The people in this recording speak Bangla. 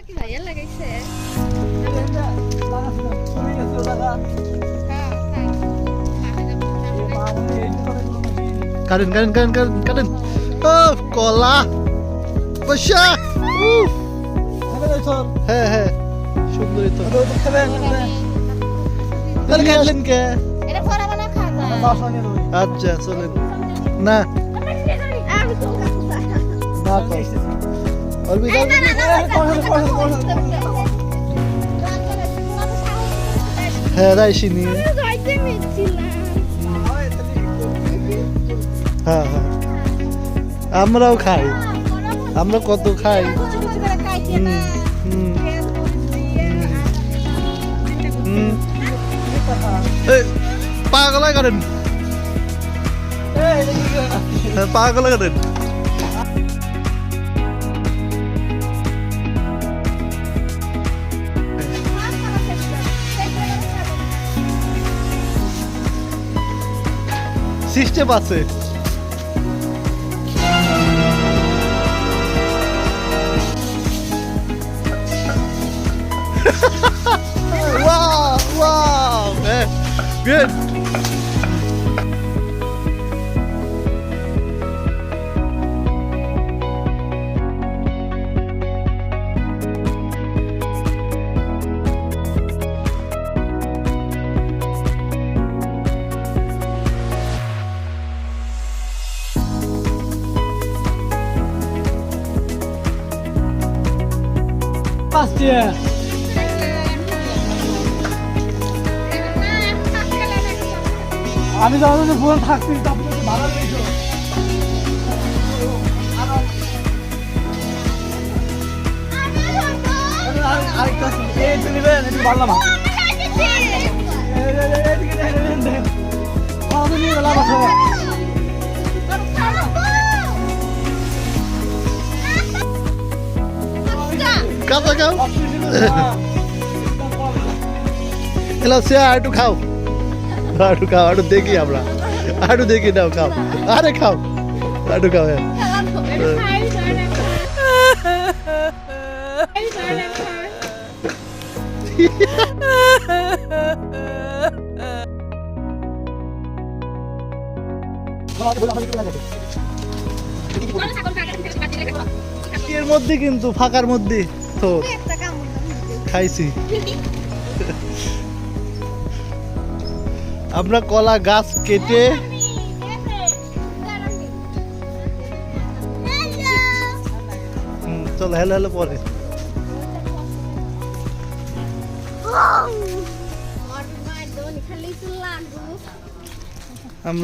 কি ভাইয়া লাগাইছে কারেন কারেন কারেন কারেন কারেন ও কলা বসা হ্যাঁ হ্যাঁ সুন্দরী তো তাহলে কাটলেন কে এটা পরে বানা খাওয়া আচ্ছা চলেন না আমি তো না অল্পি যাও হ্যাঁ রাইসিনি হ্যাঁ হ্যাঁ আমরাও খাই আমরা কত খাই পাগলা করেন পাগলা করেন সিস্টেম আছে wow wow good Last year. আমি যখন ফোন থাকছি তারপরে ভালো লেগেছিল আরেকটা এই নেবেন একটু ভালো না কাঁচা খাও এলা সে আটু খাও আটু খাও আটু দেখি আমরা আটু দেখি নাও খাও আরে খাও আটু খাও হ্যাঁ এর মধ্যে কিন্তু ফাঁকার মধ্যে তো খাইছি আমরা কলা গাছ কেটে চলো হেলো হেলো পরে আমরা